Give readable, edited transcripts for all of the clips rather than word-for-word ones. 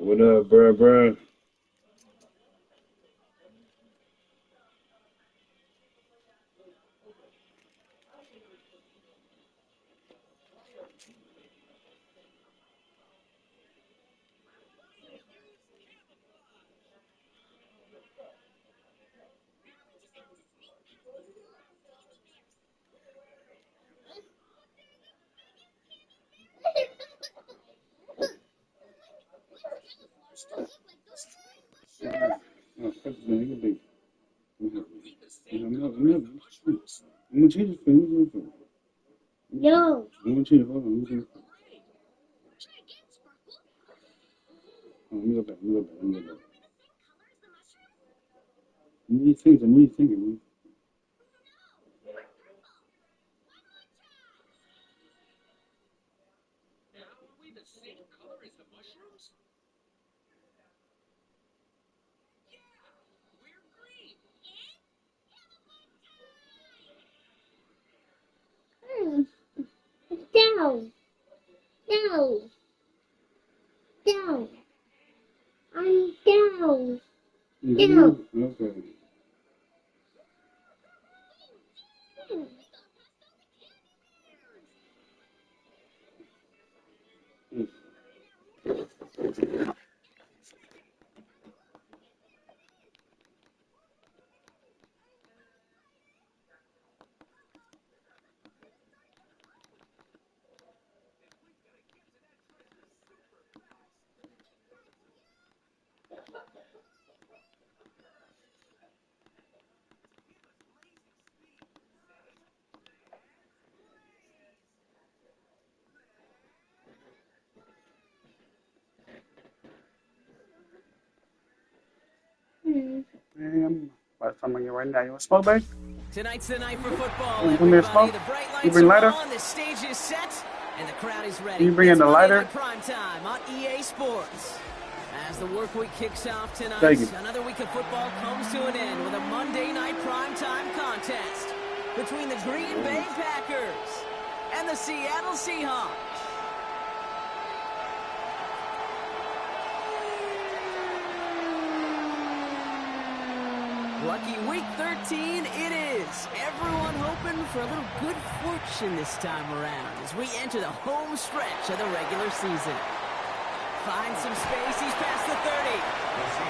What up, bruh? I'm gonna change it for you. No. I'm gonna change it. Hold on. Let me go back. I need thinking. Down. I'm down. Down. Okay. Man, by the time I get right now, you want to smoke, babe? Tonight's the night for football, you bring everybody. The bright lights are on, the stage is set, and the crowd is ready. You bring in the lighter? Prime time on EA Sports. As the work week kicks off tonight, another week of football comes to an end with a Monday night primetime contest between the Green Bay Packers and the Seattle Seahawks. Lucky week 13 it is. Everyone hoping for a little good fortune this time around as we enter the home stretch of the regular season. Finds some space, he's past the 30.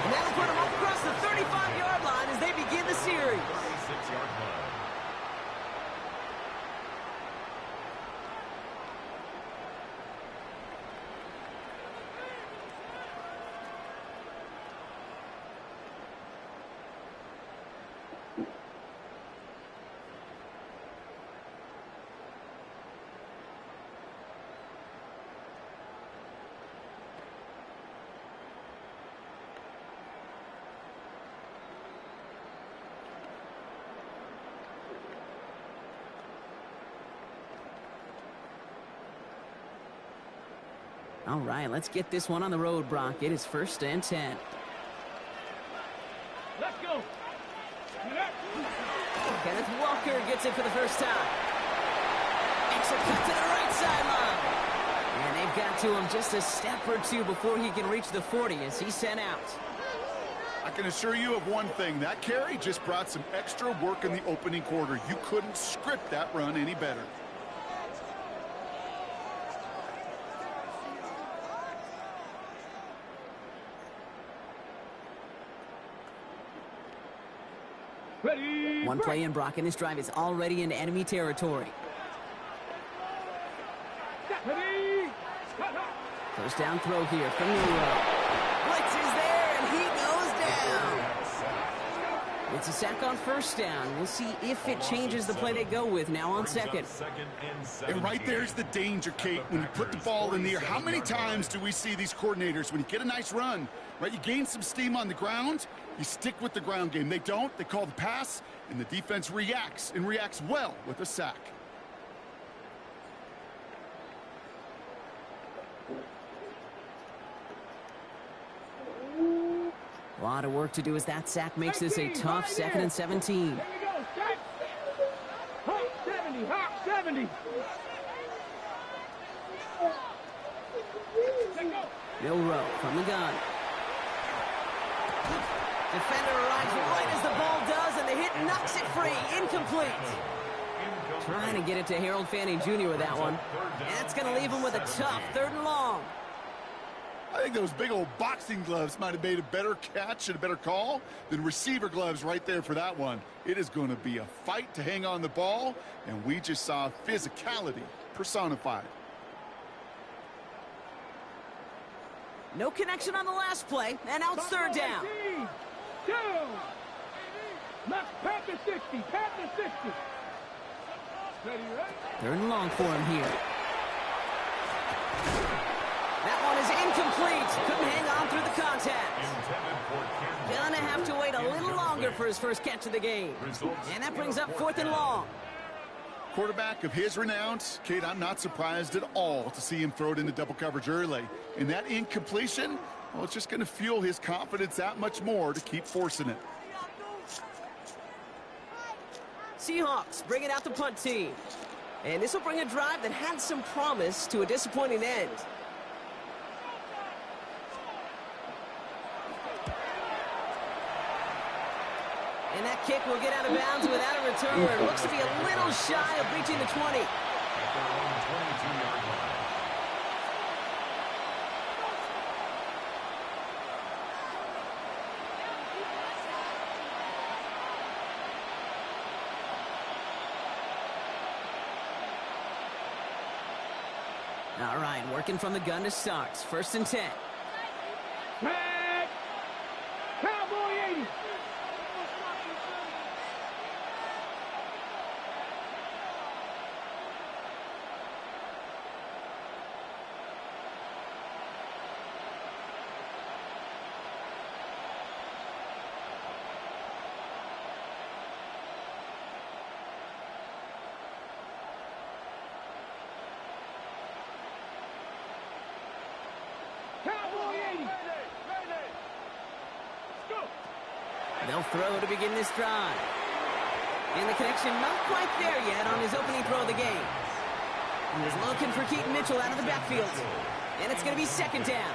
And that'll put him up across the 35-yard line as they begin the series. 36-yard line. All right, let's get this one on the road, Brock. It is 1st and 10. Let's go. Kenneth Walker gets it for the first time. Makes a cut to the right sideline. And they've got to him just a step or two before he can reach the 40 as he's sent out. I can assure you of one thing. That carry just brought some extra work in the opening quarter. You couldn't script that run any better. Ready, one play in, Brock, and this drive is already into enemy territory. Ready. First down throw here from UUUUU. Blitz is there, and he goes down. It's a sack on first down. We'll see if it changes the play they go with now on second. And right there's the danger, Kate. When you put the ball in the air, how many times do we see these coordinators, when you get a nice run, right, you gain some steam on the ground, you stick with the ground game. They don't. They call the pass, and the defense reacts, and reacts well with a sack. A lot of work to do as that sack makes this a tough 2nd and 17. Hop 70, hop 70. No row from the gun. Defender arrives right as the ball does, and the hit knocks it free. Incomplete. Trying to get it to Harold Fanning Jr. with that one. And that's going to leave him with a tough 3rd and long. I think those big old boxing gloves might have made a better catch and a better call than receiver gloves right there for that one. It is going to be a fight to hang on the ball, and we just saw physicality personified. No connection on the last play, and now it's 3rd down. 2. Let's pat the 60. Pat the 60. Ready, right? 3rd and long for him here. That one is incomplete. Couldn't hang on through the contact. Gonna have to wait a little longer for his first catch of the game. And that brings up 4th and long. Quarterback of his renown, Kate, I'm not surprised at all to see him throw it into double coverage early. And that incompletion, well, it's just going to fuel his confidence that much more to keep forcing it. Seahawks bring it out the punt team. And this will bring a drive that had some promise to a disappointing end. And that kick will get out of bounds without a return. Looks to be a little shy of reaching the 20. All right, working from the gun to start. 1st and 10. Back. Cowboy 80. They'll throw to begin this drive. And the connection not quite there yet on his opening throw of the game. He was looking for Keaton Mitchell out of the backfield. And it's going to be 2nd down.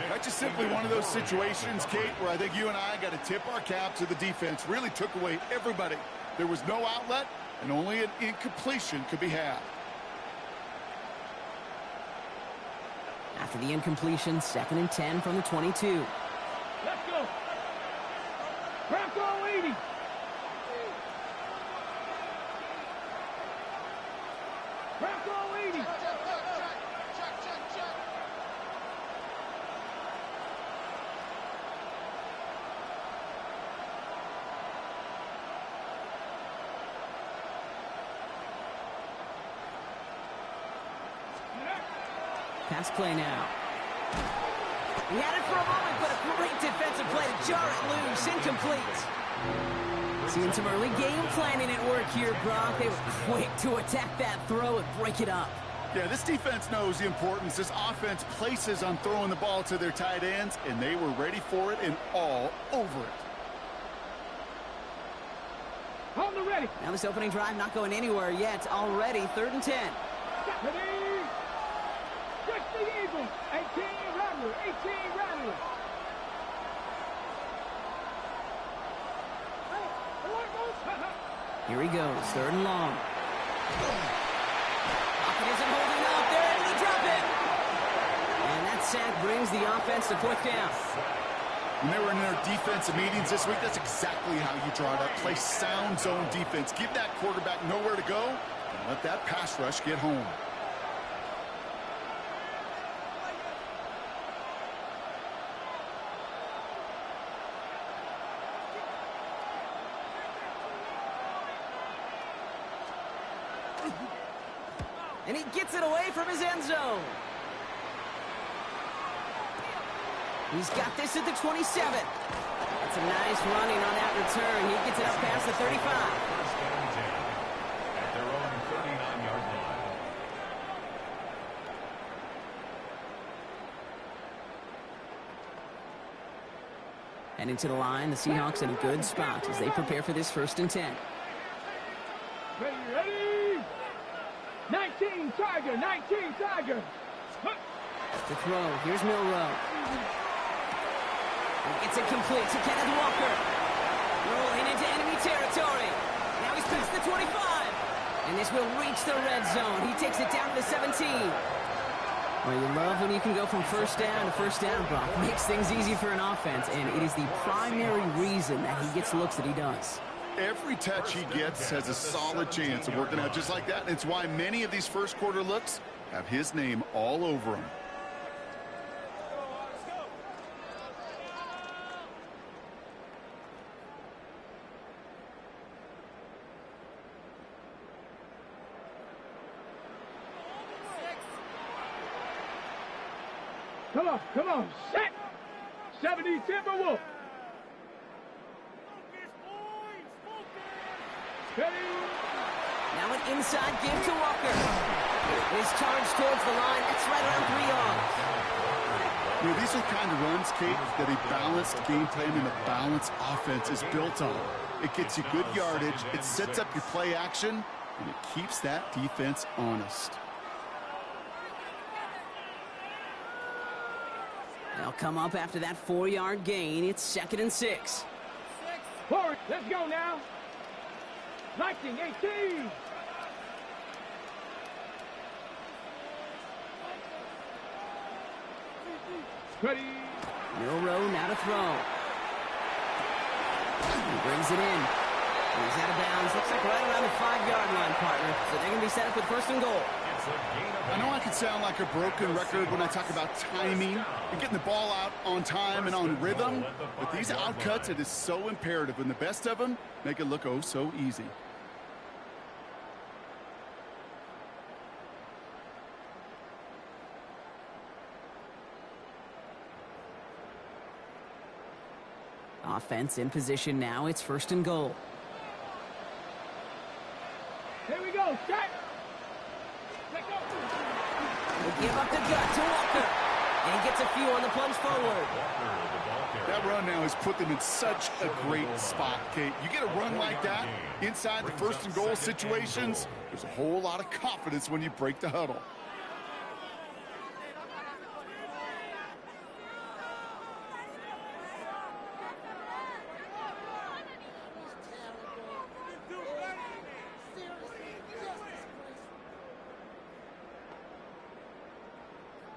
That's just simply one of those situations, Kate, where I think you and I got to tip our cap to the defense. Really took away everybody. There was no outlet, and only an incompletion could be had. After the incompletion, 2nd and 10 from the 22. Let's go. Bronco 80. Bronco 80. Pass play now. He had it for a moment, but a great defensive play to jar it loose. Incomplete. Seeing some early game planning at work here, Brock. They were quick to attack that throw and break it up. Yeah, this defense knows the importance this offense places on throwing the ball to their tight ends, and they were ready for it and all over it. On the ready. Now this opening drive not going anywhere yet. Already 3rd and 10. Ready. Just the Eagles. 18 Rattler. 18 Rattler. Here he goes. 3rd and long. Pocket isn't holding up. They're able to drop it. And that sack brings the offense to 4th down. When they were in their defensive meetings this week, that's exactly how you draw it up. Play sound zone defense. Give that quarterback nowhere to go, and let that pass rush get home. And he gets it away from his end zone. He's got this at the 27. That's a nice running on that return. He gets it up past the 35. First down 10 at their own 39-yard line. And into the line, the Seahawks in a good spot as they prepare for this 1st and 10. Ready, ready. 19 Tiger. 19 Tiger. To throw, here's Milrow. It's incomplete to Kenneth Walker. Rolling into enemy territory. Now he's past the 25. And this will reach the red zone. He takes it down to the 17. Well, you love when you can go from first down to first down, Brock. Makes things easy for an offense, and it is the primary reason that he gets looks that he does. Every touch he gets has a solid chance of working out just like that. And it's why many of these first quarter looks have his name all over them. Come on, set! 70 Timberwolf! Steady! Now an inside give to Walker. His charge towards the line. That's right around 3 yards. You know, these are the kind of runs, Kate, that a balanced game plan and a balanced offense is built on. It gets you good yardage, it sets up your play action, and it keeps that defense honest. They'll come up after that 4-yard gain. It's 2nd and 6. Forward, let's go now. 19, 18. Ready. Milrow now to throw. He brings it in. He's out of bounds. Looks like right around the 5-yard line, partner. So they're going to be set up with 1st and goal. I know I can sound like a broken record when I talk about timing and getting the ball out on time and on rhythm, but these outcuts, it is so imperative, and the best of them make it look oh so easy. Offense in position now. It's 1st and goal. Here we go, set. They give up the gut to Walker. And he gets a few on the plunge forward. That run now has put them in such a great spot, Kate. You get a run like that inside the 1st and goal situations, there's a whole lot of confidence when you break the huddle.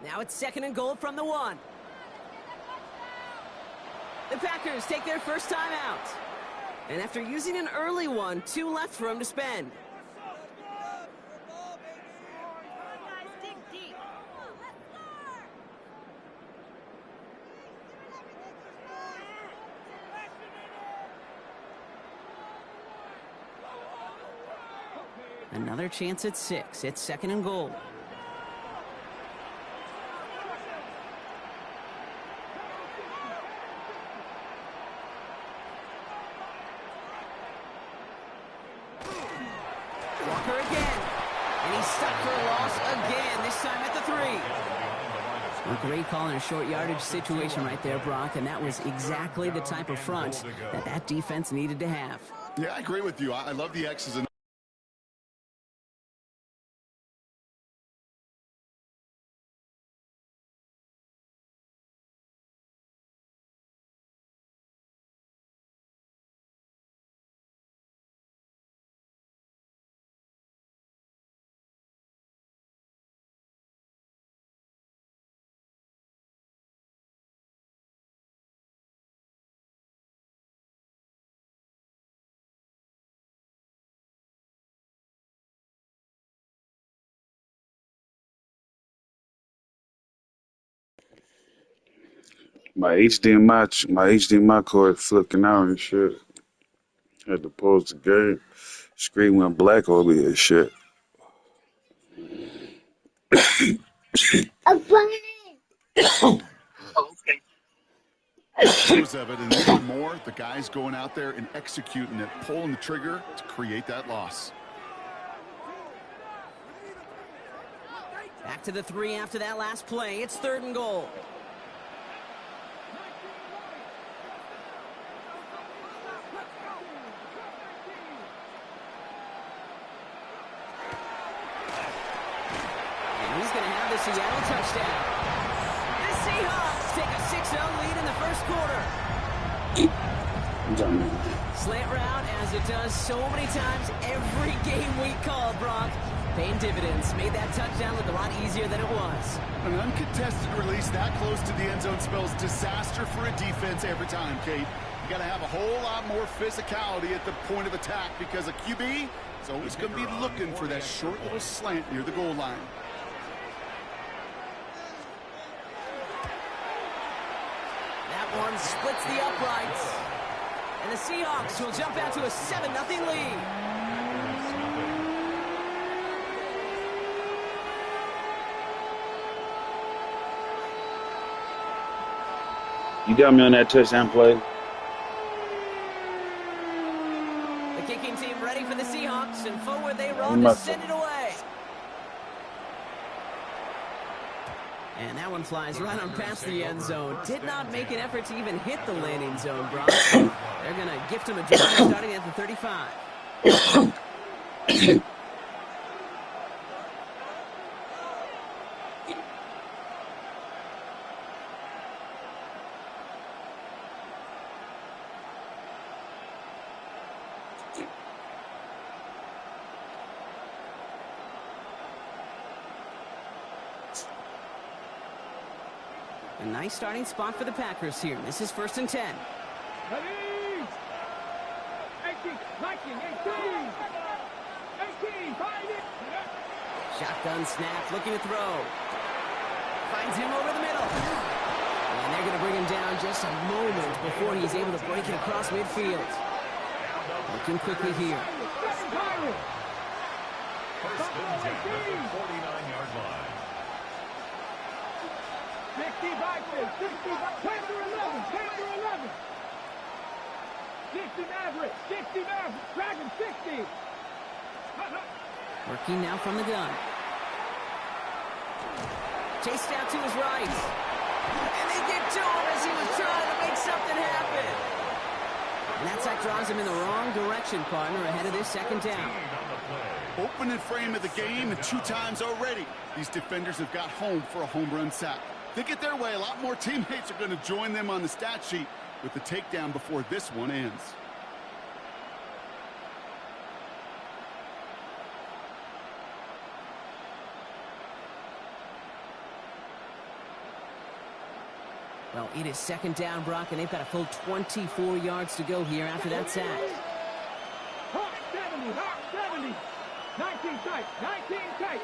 Now it's 2nd and goal from the 1. The Packers take their first time out. And after using an early one, 2 left for them to spend. Another chance at 6. It's 2nd and goal. Walker again. And he's stuck for a loss again, this time at the 3. A great call in a short yardage situation right there, Brock, and that was exactly the type of front that defense needed to have. Yeah, I agree with you. I love the X's and my HDMI cord flicking out and shit. Had to pause the game. Screen went black over here and shit. shows of it, and even more, the guys going out there and executing it, pulling the trigger to create that loss. Back to the 3 after that last play. It's 3rd and goal. And he's going to have the Seattle touchdown. Seahawks take a 6-0 lead in the first quarter. Slant route, as it does so many times every game we call, Brock. Paying dividends. Made that touchdown look a lot easier than it was. An uncontested release that close to the end zone spells disaster for a defense every time, Kate. You got to have a whole lot more physicality at the point of attack because a QB is always going to be looking for that short little slant near the goal line. That one splits the uprights. And the Seahawks will jump out to a 7-0 lead. You got me on that touchdown play. The kicking team ready for the Seahawks, and forward they run to send it away. And that one flies right on past the end zone. Did not make an effort to even hit the landing zone, Brock. They're going to gift him a drive starting at the 35. A nice starting spot for the Packers here. This is 1st and 10. Ready? 18, 19, 18. 18, find it. Shotgun snap, looking to throw. Finds him over the middle. And they're going to bring him down just a moment before he's able to break it across midfield. Looking quickly here. First and 10 at the 49-yard line. 65, 65, 10 to 11, 10 to 11. 60 Maverick, 60 Maverick, Dragon 60. Working now from the gun. Chased out to his right. And they get to him as he was trying to make something happen. And that sack draws him in the wrong direction, partner, ahead of this 2nd down. Opening frame of the game, and 2 times already. These defenders have got home for a home run sack. They get their way, a lot more teammates are going to join them on the stat sheet with the takedown before this one ends. Well, it is 2nd down, Brock, and they've got a full 24 yards to go here after that sack. Hawk 70, Hawk 70. 19 tight, 19 tight.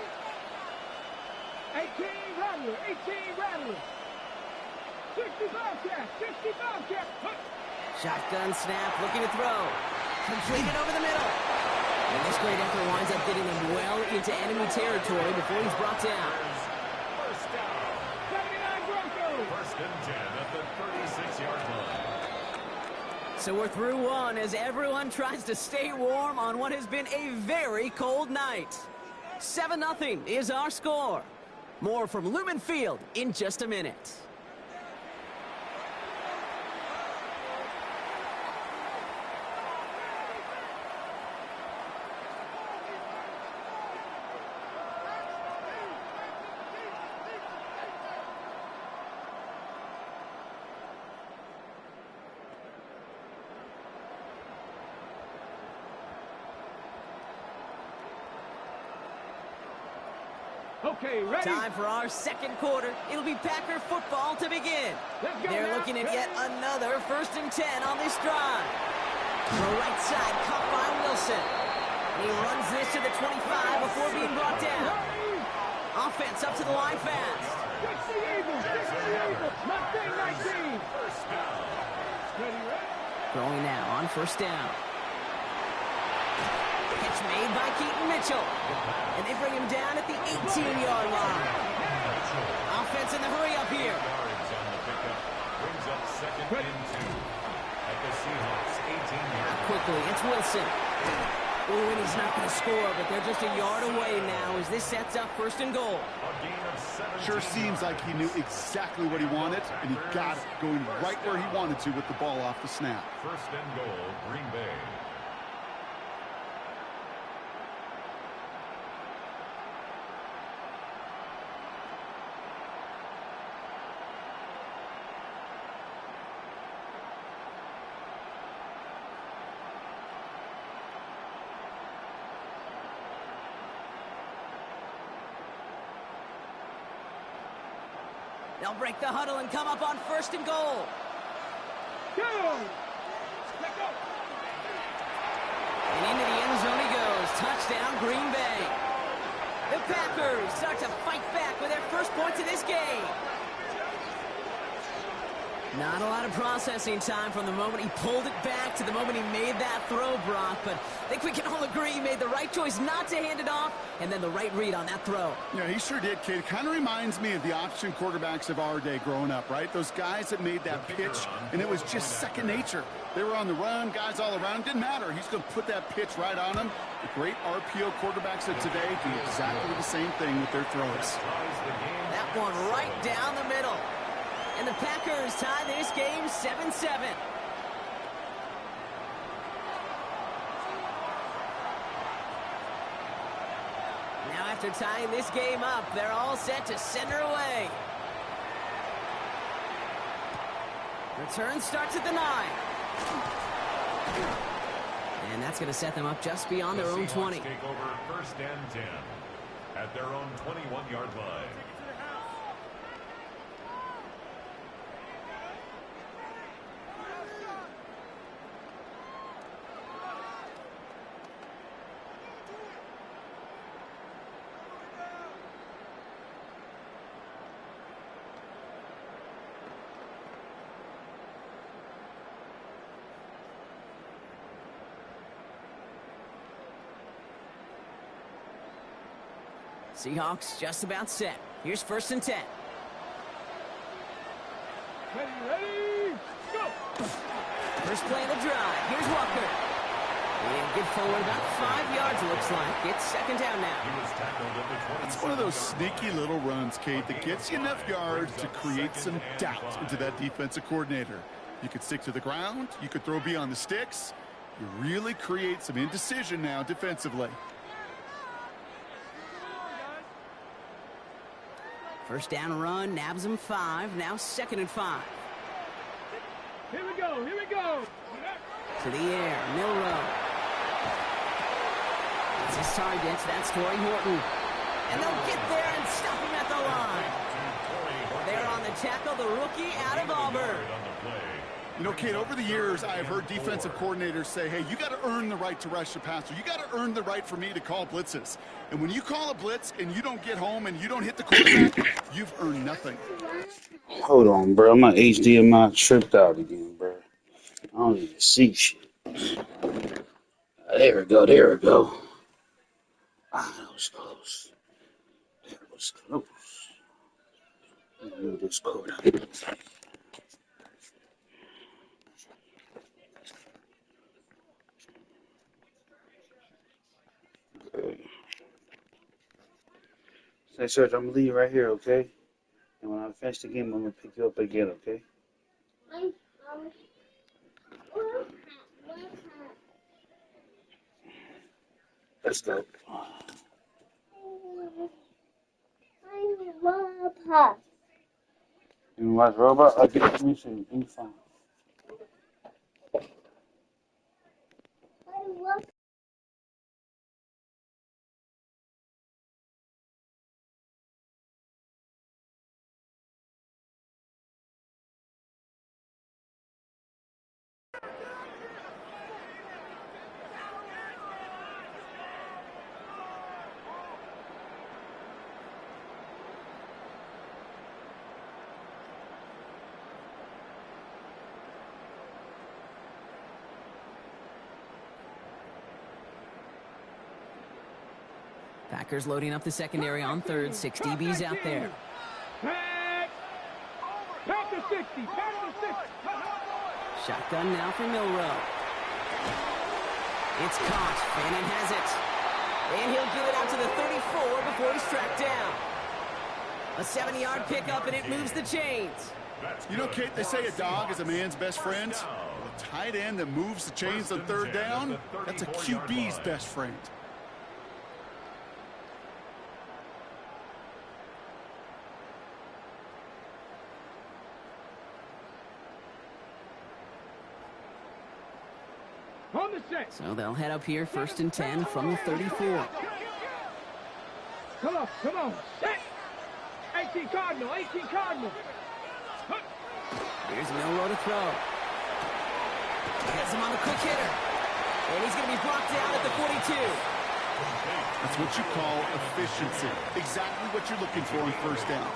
18 Rattler, 18 Rattler. 60 Bobcat, 60 Bobcat. Shotgun snap, looking to throw. Completed over the middle. And this great effort winds up getting him well into enemy territory before he's brought down. First down. 79 Broncos. First and 10 at the 36-yard line. So we're through one as everyone tries to stay warm on what has been a very cold night. 7-0 is our score. More from Lumen Field in just a minute. Okay, ready? Time for our 2nd quarter. It'll be Packer football to begin. Let's go They're now. looking at yet another 1st and 10 on this drive. The right side caught by Wilson. And he runs this to the 25 before being brought down. Offense up to the line fast. 60 Eagles, 60 Eagles. Mustang 19. First down. Ready, ready? Throwing now on 1st down. Catch made by Keaton Mitchell. And they bring him down at the 18-yard line. Offense in the hurry up here. Yards on the pickup. Brings up 2nd and 2 at the Seahawks 18-yard line. Quickly, it's Wilson. Ooh, and he's not going to score, but they're just a yard away now as this sets up 1st and goal. A gain of 17 Sure seems like he knew exactly what he wanted, and he got it, going right where he wanted to with the ball off the snap. First and goal, Green Bay. They'll break the huddle and come up on 1st and goal. Go! Let go! And into the end zone he goes. Touchdown, Green Bay. The Packers start to fight back with their first points of this game. Not a lot of processing time from the moment he pulled it back to the moment he made that throw, Brock. But I think we can all agree he made the right choice not to hand it off, and then the right read on that throw. Yeah, he sure did, kid. It kind of reminds me of the option quarterbacks of our day growing up, right? Those guys that made that pitch, and it was just second nature. They were on the run, guys all around. Didn't matter. He's going to put that pitch right on them. The great RPO quarterbacks of today do exactly the same thing with their throws. That one right down the middle. And the Packers tie this game 7-7. Now after tying this game up, they're all set to send her away. Return starts at the 9. And that's going to set them up just beyond their own 20. Take over 1st and 10 at their own 21-yard line. Seahawks just about set. Here's 1st and 10. Ready, go! First play of the drive. Here's Walker. And get forward about 5 yards, it looks like. It's 2nd down now. He was tackled at the 20. It's one of those sneaky little runs, Kate, that gets you enough yards to create some doubt into that defensive coordinator. You could stick to the ground. You could throw beyond the sticks. You really create some indecision now defensively. First down run, nabs him 5. Now 2nd and 5. Here we go, here we go! To the air, Milrow. It's his target, that's Torrey Horton. And they'll get there and stop him at the line. There on the tackle, the rookie out of Auburn. You know, Kate, over the years, I've heard defensive coordinators say, hey, you got to earn the right to rush the passer. You got to earn the right for me to call blitzes. And when you call a blitz and you don't get home and you don't hit the quarterback, you've earned nothing. Hold on, bro. My HDMI tripped out again, bro. I don't even see shit. There we go. There we go. Ah, that was close. That was close. Let me move this cord out. Say, Serge, I'm gonna leave you right here, okay? And when I finish the game, I'm gonna pick you up again, okay? Let's go. You watch Robot? I'll get you some info. Packers loading up the secondary on 3rd. 6 DBs out there. Pack to 60, pack to 60. Shotgun now for Milrow. It's caught. Fannin has it. And he'll give it out to the 34 before he's tracked down. A 70-yard pickup, and it moves the chains. You know, Kate, they say a dog is a man's best friend. A tight end that moves the chains on 3rd down, that's a QB's best friend. So they'll head up here 1st and 10 from the 34. Come on, set. 18 Cardinal, 18 Cardinal. Here's Milroe to throw. Gets him on the quick hitter. And he's going to be brought down at the 42. That's what you call efficiency. Exactly what you're looking for in first down.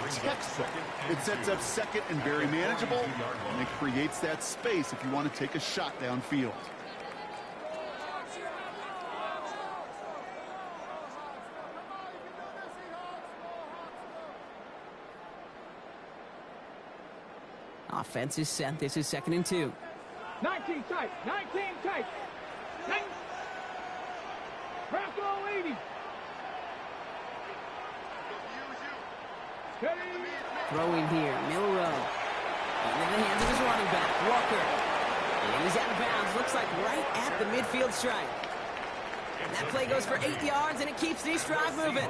Textbook. It sets up second and very manageable, and it creates that space if you want to take a shot downfield. Offense is set. This is 2nd and 2. 19 tight, 19 tight. Bravo 80. Throwing here, Milroe. And in the hands of his running back, Walker. And he's out of bounds. Looks like right at the midfield stripe. And that play goes for 8 yards, and it keeps these drive moving.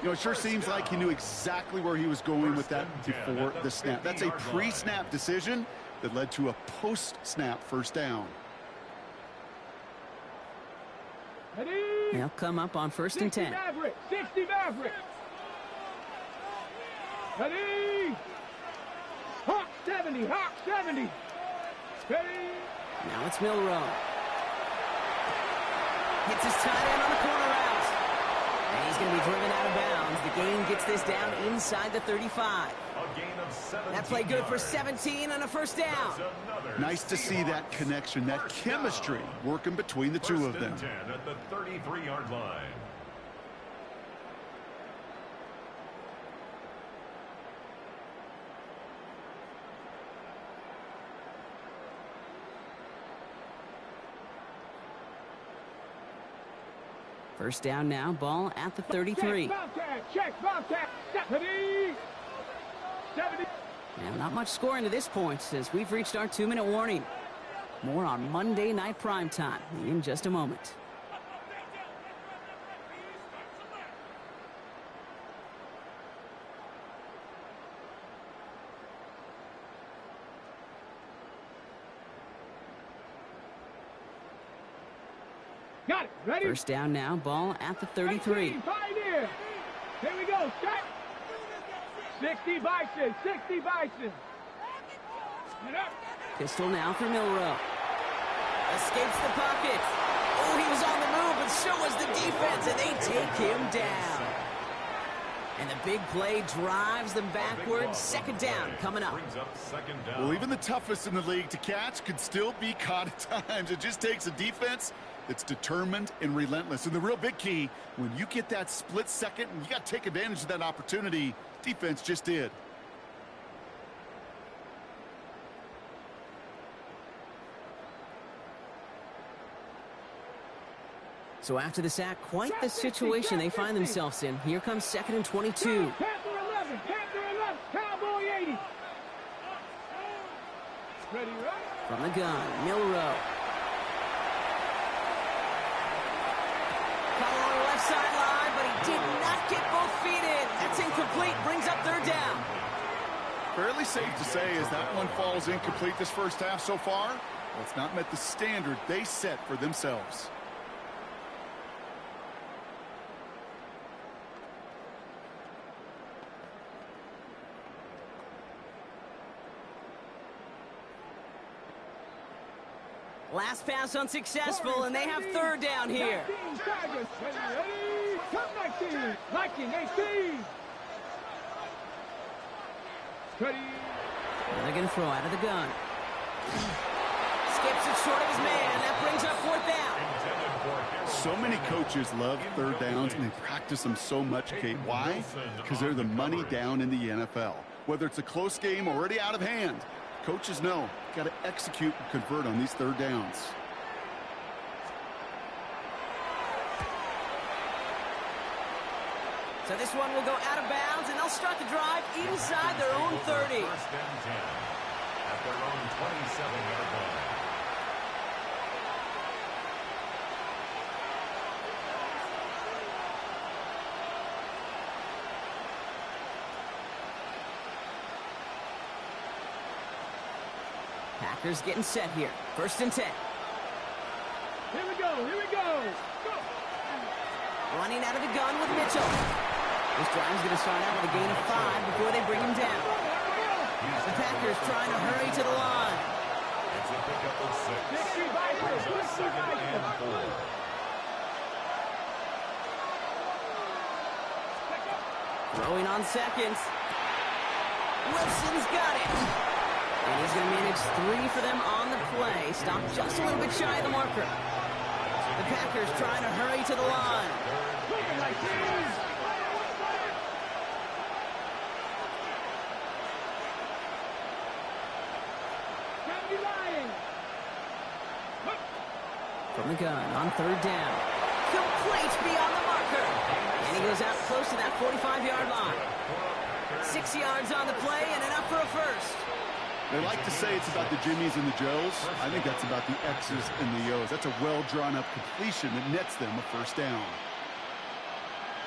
You know, it sure seems like he knew exactly where he was going with that before the snap. That's a pre-snap decision that led to a post-snap first down. They'll come up on 1st and 10. 60 Maverick. Ready. Hawk 70, Hawk 70. Ready. Now it's Milroe. Hits his tight end on the corner route. And he's going to be driven out of bounds. The gain gets this down inside the 35. That play good for 17 on a first down. Nice to see that connection, that chemistry working between the two of them. 10 at the 33-yard line. First down now, ball at the 33. Check, Bobcat, 70. 70. Now, not much scoring to this point as we've reached our 2-minute warning. More on Monday Night Primetime in just a moment. Got it. Ready? First down now, ball at the 33. 19, Pioneer. Here we go. Shot. 60 Bison. 60 Bison. Get up. Pistol now for Milroe. Escapes the pocket. Oh, he was on the move, but so was the defense, and they take him down. And the big play drives them backwards. 2nd down coming up. Well, even the toughest in the league to catch could still be caught at times. It just takes a defense that's determined and relentless. And the real big key, when you get that split second, and you got to take advantage of that opportunity, defense just did. So after the sack, quite the situation they find themselves in. Here comes 2nd and 22. Panther 11. Panther 11. Cowboy 80. Ready, right? From the gun, Milroe. Caught along the left sideline, but he did not get both feet in. That's incomplete. Brings up 3rd down. Fairly safe to say as that one falls incomplete this first half so far. Well, it's not met the standard they set for themselves. Last pass unsuccessful, and they have 3rd down here. 19 Tigers. Ready. Come 19. Viking 18. Ready. They're going to throw out of the gun. Skips it short of his man. That brings up 4th down. So many coaches love 3rd downs, and they practice them so much, Kate. Why? Because they're the money down in the NFL. Whether it's a close game already out of hand, coaches know, got to execute and convert on these 3rd downs. So this one will go out of bounds, and they'll start the drive inside their own 30. 1st and 10 at their own 27-yard line. Packers getting set here. 1st and 10. Here we go. Here we go. Go. Running out of the gun with Mitchell. This drive's going to start out with a gain of 5 before they bring him down. The Packers trying to hurry to the line. It's a pickup of 6. Brings up 2nd and 4. Throwing on seconds. Wilson's got it. And he's going to manage 3 for them on the play. Stopped just a little bit shy of the marker. The Packers trying to hurry to the line. From the gun on 3rd down. Complete beyond the marker. And he goes out close to that 45-yard line. 6 yards on the play and enough for a first. They like to say it's about the Jimmies and the Joes. I think that's about the X's and the O's. That's a well-drawn-up completion that nets them a first down.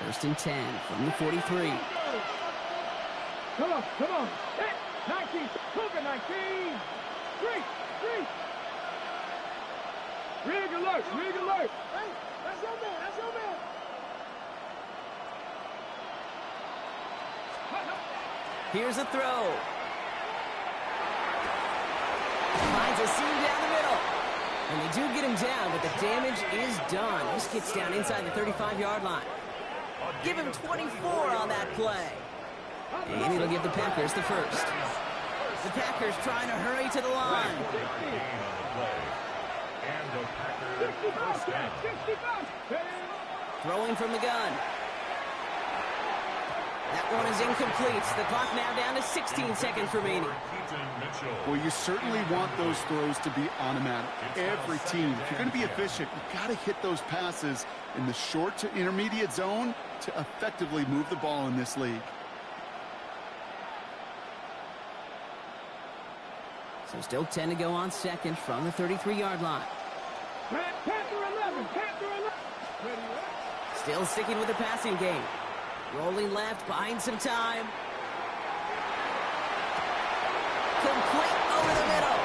1st and 10 from the 43. Come on, come on. 19, Cougar 19. 3. Rig alert, rig alert. Hey, that's your man, that's your man. Here's a throw. Finds a seam down the middle. And they do get him down, but the damage is done. This gets down inside the 35-yard line. Give him 24 on that play. And it'll give the Packers the first. The Packers trying to hurry to the line. Throwing from the gun. That one is incomplete. The clock now down to 16 seconds remaining. Well, you certainly want those throws to be automatic. Every team, if you're going to be efficient, you've got to hit those passes in the short to intermediate zone to effectively move the ball in this league. So still 10 to go on second from the 33-yard line. Panther 11, Panther 11. Still sticking with the passing game. Rolling left, buying some time. Complete over the middle.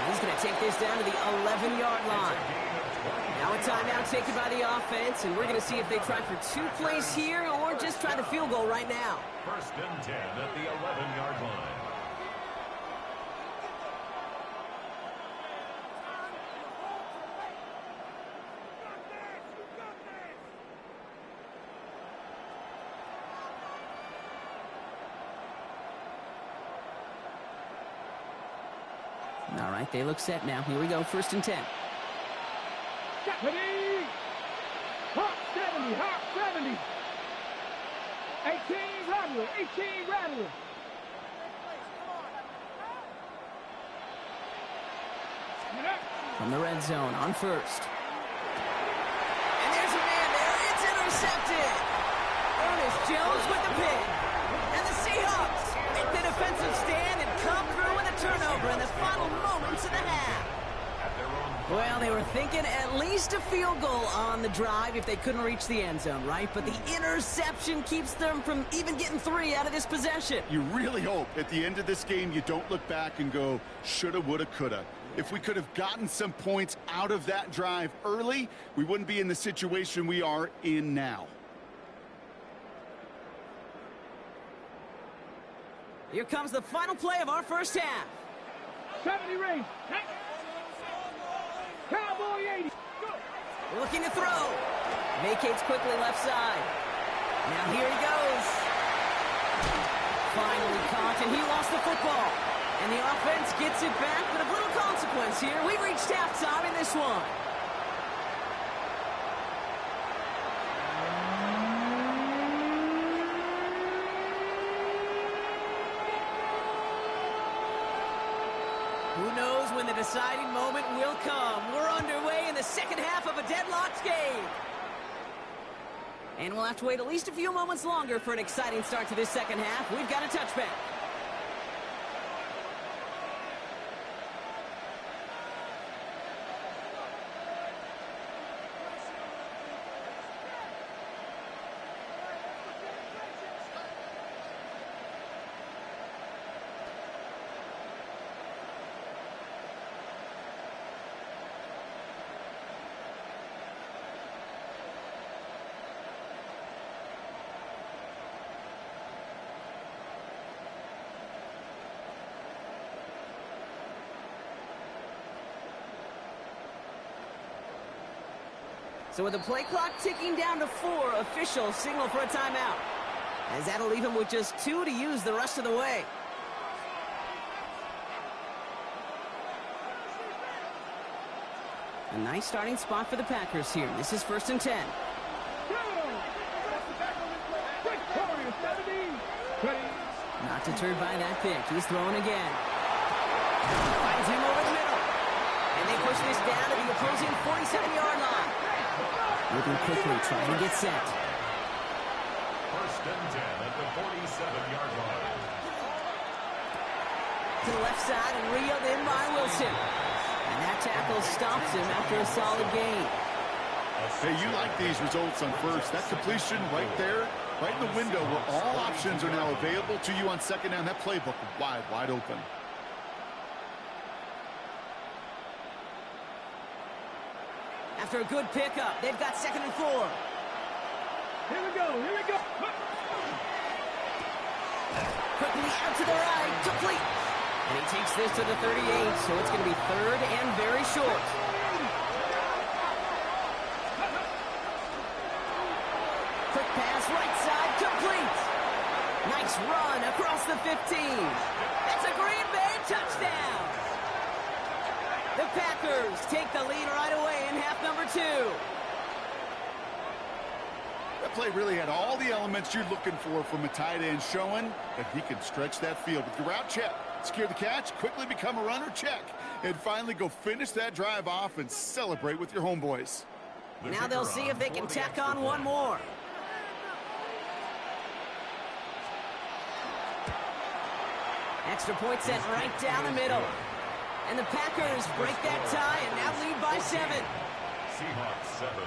He's going to take this down to the 11-yard line. Now a timeout taken by the offense, and we're going to see if they try for 2 plays here or just try the field goal right now. 1st and 10 at the 11-yard line. All right, they look set now. Here we go, 1st and 10. Ready? Hop 70, hop 70. 18 Rattler, 18 Rattler. From the red zone on 1st. And there's a man there. It's intercepted. Ernest Jones with the pick. And the Seahawks make the defensive stand and come through with a turnover in the final moments of the half. Well, they were thinking at least a field goal on the drive if they couldn't reach the end zone, right? But the interception keeps them from even getting 3 out of this possession. You really hope at the end of this game you don't look back and go, shoulda, woulda, coulda. If we could have gotten some points out of that drive early, we wouldn't be in the situation we are in now. Here comes the final play of our first half. 70 range. Cowboy 80. Go. Looking to throw. Vacates quickly left side. Now here he goes. Finally caught, and he lost the football. And the offense gets it back, but of little consequence here. We've reached halftime in this one. Who knows when the deciding moment will come. We're underway in the second half of a deadlocked game. And we'll have to wait at least a few moments longer for an exciting start to this second half. We've got a touchback. So with the play clock ticking down to 4, officials signal for a timeout, as that'll leave him with just 2 to use the rest of the way. A nice starting spot for the Packers here. This is 1st and 10. Not deterred by that pick. He's throwing again. Finds him over the middle. And they push this down to the opposing 47-yard line. Moving quickly, trying to get set. 1st and 10 at the 47-yard line. To the left side and reeled in by Wilson. And that tackle stops him after a solid gain. Hey, you like these results on first. That completion right there, right in the window where all options are now available to you on 2nd down. That playbook wide open. After a good pickup, they've got 2nd and 4. Here we go, here we go. Quickly out to the right, complete. And he takes this to the 38, so it's going to be 3rd and very short. Quick pass, right side, complete. Nice run across the 15. That's a Green Bay touchdown. The Packers take the lead right away in half number 2. That play really had all the elements you're looking for from a tight end, showing that he can stretch that field with your route check. Secure the catch, quickly become a runner, check. And finally go finish that drive off and celebrate with your homeboys. Now they'll see if they can tack on one more. Extra point set right down the middle. And the Packers break that tie and now lead by 7. Seahawks 7.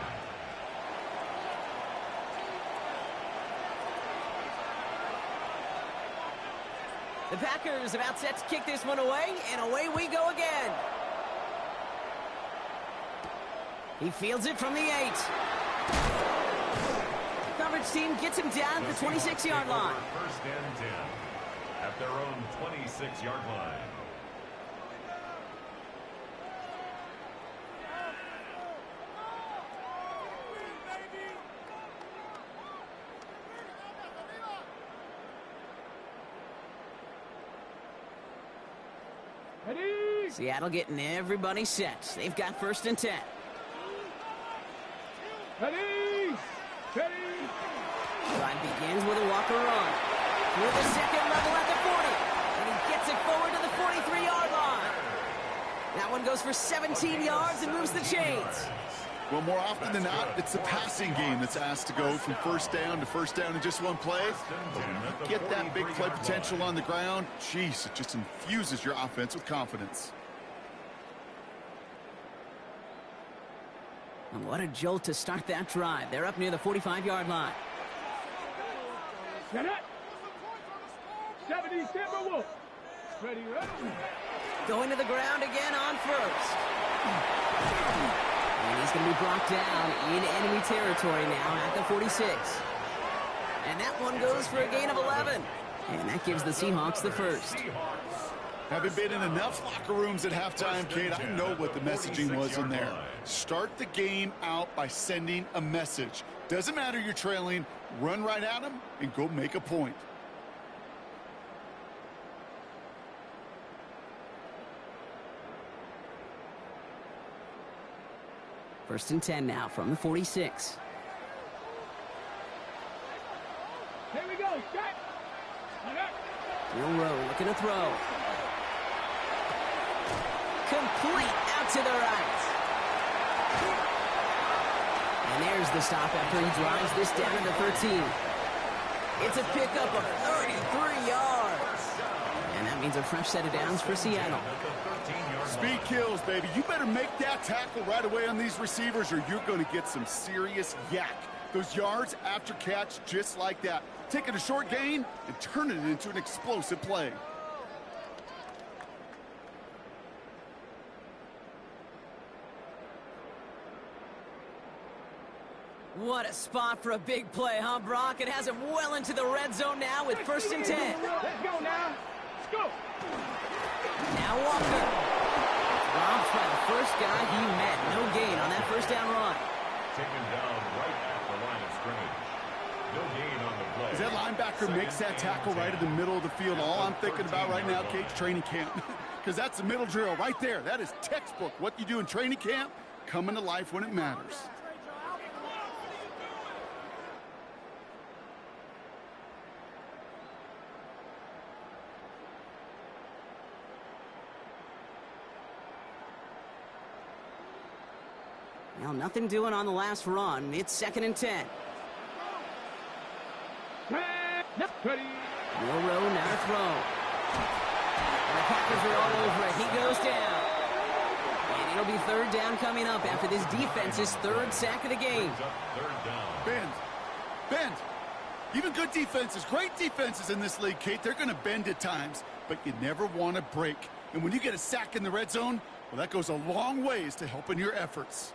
The Packers about set to kick this one away, and away we go again. He fields it from the 8. Coverage team gets him down at the 26-yard line. 1st and 10 at their own 26-yard line. Ready? Seattle getting everybody set. They've got 1st and 10. Ready? Ready? Drive begins with a walker run. Through the 2nd level at the 40. And he gets it forward to the 43-yard line. That one goes for 17 yards and moves the chains. Well, more often than not, it's the passing game that's asked to go from 1st down to 1st down in just one play. But when you get that big play potential on the ground, geez, it just infuses your offense with confidence. And what a jolt to start that drive. They're up near the 45-yard line. Get it. 70 Timberwolves. Ready, ready. Going to the ground again on 1st. And he's going to be brought down in enemy territory now at the 46. And that one goes for a gain of 11. And that gives the Seahawks the 1st. Having been in enough locker rooms at halftime, Kate, I know what the messaging was in there. Start the game out by sending a message. Doesn't matter you're trailing, run right at them and go make a point. First and 10 now from the 46. Here we go. Set. DOOOO looking to throw. Complete out to the right. And there's the stop after he drives this down to the 13. It's a pickup of 33 yards. And that means a fresh set of downs for Seattle. Speed kills, baby. You better make that tackle right away on these receivers or you're going to get some serious yak. Those yards after catch just like that. Taking a short gain and turning it into an explosive play. What a spot for a big play, huh, Brock? It has him well into the red zone now with 1st and 10. Let's go now. Let's go. Now Walker. Robbed by the first guy he met. No gain on that 1st down run. taken down right at the line of scrimmage. No gain on the play. As that linebacker makes that tackle right in the middle of the field, all I'm thinking about right now, Kate, training camp. Because that's the middle drill right there. That is textbook. What you do in training camp, coming to life when it matters. Well, nothing doing on the last run. It's 2nd and 10. No row, now to throw. And the Packers are all over it. He goes down. And it'll be 3rd down coming up after this defense's 3rd sack of the game. Bend. Even good defenses, great defenses in this league, Kate, they're going to bend at times, but you never want to break. And when you get a sack in the red zone, well, that goes a long ways to helping your efforts.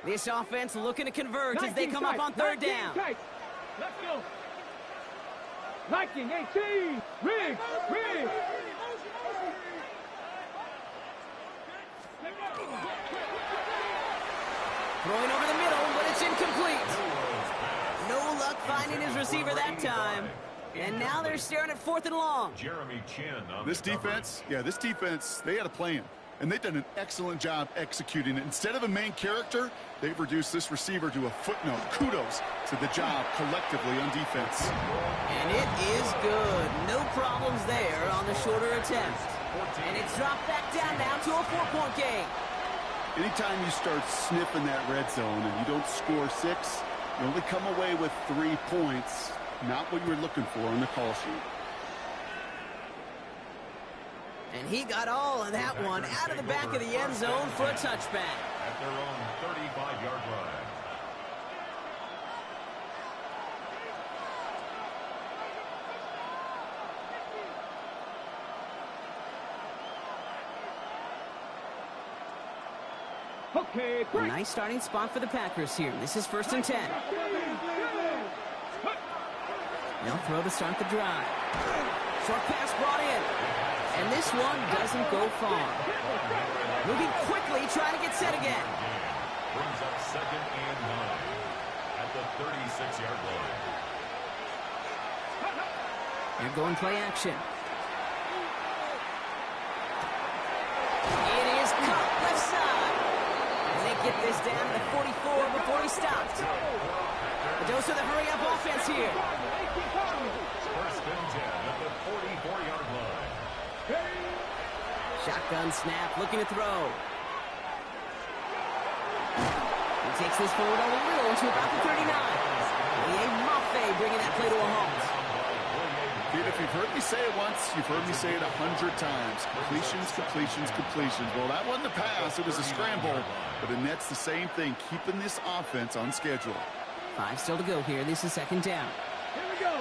This offense looking to convert as they come up on 3rd down. Let's go. 19, 18, Rig. Throwing over the middle, but it's incomplete. No luck finding his receiver that time. And now they're staring at 4th and long. Jeremy Chin on This defense, they had a plan. And they've done an excellent job executing it. Instead of a main character, they've reduced this receiver to a footnote. Kudos to the job collectively on defense. And it is good. No problems there on the shorter attempt. And it's dropped back down now to a 4-point game. Anytime you start sniffing that red zone and you don't score 6, you only come away with 3 points. Not what you were looking for on the call sheet. And he got all of that one out of the back of the end zone for a touchback. At their own 35-yard line. Okay, A nice starting spot for the Packers here. This is 1st and 10. They'll throw to start the drive. Short pass brought in. And this one doesn't go far. Moving quickly, trying to get set again. Brings up 2nd and 9 at the 36-yard line. They're going play action. It is caught left side. And they get this down to the 44 before he stopped. A dose of the hurry-up offense here. 1st and 10 at the 44-yard line. Shotgun snap, looking to throw. He takes this forward a little to about the 39. Mafe bringing that play to a halt. Dude, if you've heard me say it once, you've heard me say it 100 times. Completions. Well, that wasn't a pass, it was a scramble. But it nets the same thing, keeping this offense on schedule. 5 still to go here. This is 2nd down. Here we go.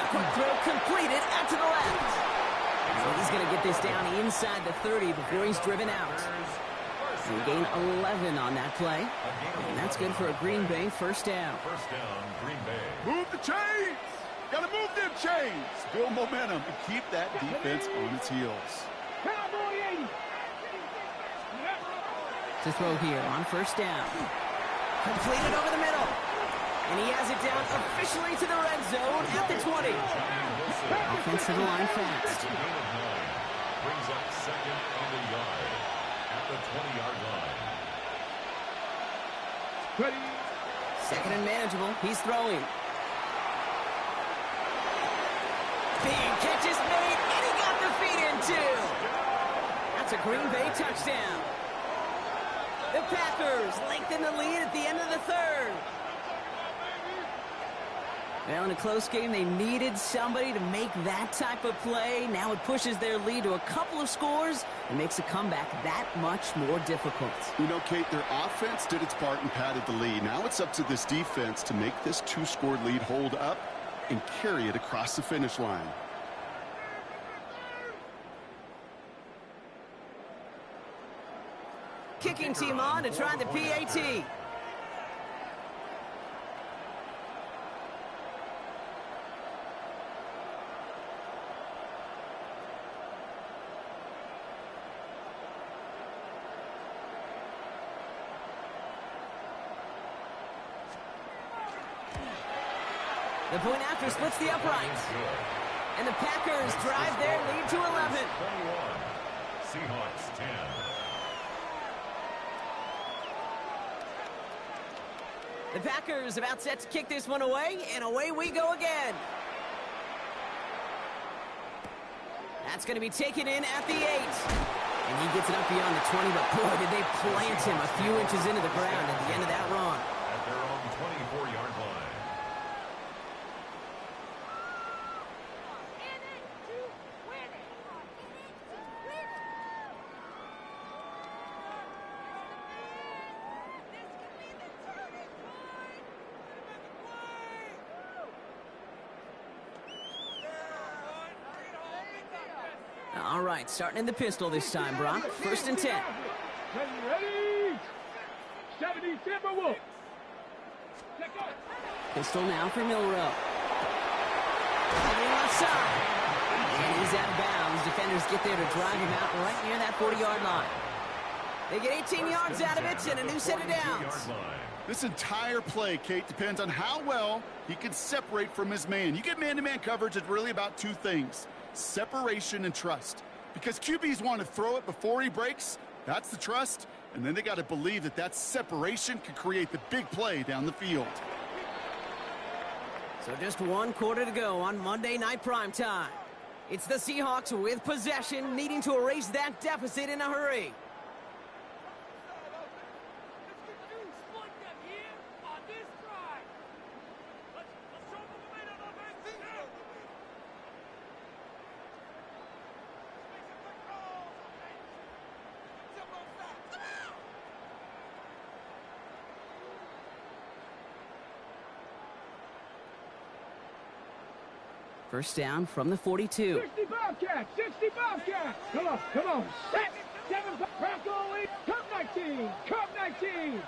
A quick throw completed out to the left. So he's going to get this down inside the 30 before he's driven out. So he gained 11 on that play. And that's good for a Green Bay 1st down. 1st down, Green Bay. Move the chains! Gotta move them chains! Build momentum and keep that defense on its heels. Cowboy 80. To throw here on 1st down. Completed over the middle. And he has it down officially to the red zone at the 20. Offense to the line fast. Gain of 9 brings up 2nd and a yard at the 20-yard line. Ready. 2nd and manageable. He's throwing. Big catch is made, and he got the feet in too. That's a Green Bay touchdown. The Packers lengthen the lead at the end of the 3rd. Well, in a close game, they needed somebody to make that type of play. Now it pushes their lead to a couple of scores and makes a comeback that much more difficult. You know, Kate, their offense did its part and padded the lead. Now it's up to this defense to make this 2-score lead hold up and carry it across the finish line. Kicking team on to try the PAT. The point after splits the uprights. And the Packers drive their lead to 11. 21. Seahawks 10. The Packers about set to kick this one away, and away we go again. That's going to be taken in at the 8. And he gets it up beyond the 20, but boy, did they plant him a few inches into the ground at the end of that run. At their own 24-yard line. All right, starting in the pistol this time, Brock. 1st and 10. Ready? 70 Timberwolves. Pistol now for Milrow. Coming left side. And he's out of bounds. Defenders get there to drive him out right near that 40-yard line. They get 18 yards out of it and a new set of downs. This entire play, Kate, depends on how well he can separate from his man. You get man-to-man coverage, it's really about two things: separation and trust. Because QBs want to throw it before he breaks, that's the trust, and then they got to believe that that separation can create the big play down the field. So just 1 quarter to go on Monday Night Primetime. It's the Seahawks with possession, needing to erase that deficit in a hurry. First down from the 42. 60 Bobcats, 60 Bobcats. Come on, come on. Set. 7 Bronco lead. Cup 19, Cup 19.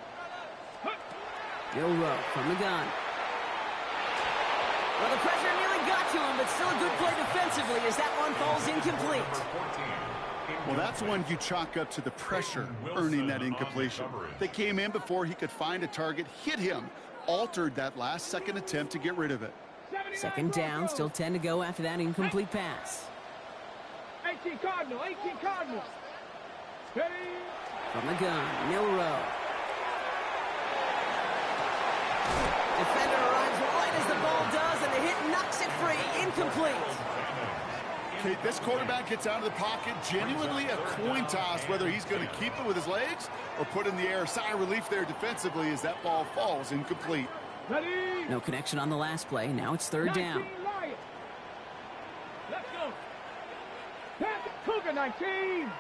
Milrow from the gun. Well, the pressure nearly got to him, but still a good play defensively as that one falls incomplete. Well, that's one you chalk up to the pressure earning that incompletion. They came in before he could find a target, hit him, altered that last second attempt to get rid of it. 2nd down, still 10 to go after that incomplete pass. 18 Cardinal, 18 Cardinal. Ready? From the gun, Milrow. Defender arrives right as the ball does, and the hit knocks it free. Incomplete. Okay, this quarterback gets out of the pocket, genuinely a coin toss whether he's going to keep it with his legs or put in the air. Sigh of relief there defensively as that ball falls incomplete. Ready? No connection on the last play. Now it's 3rd down. Let's go. Cougar 19.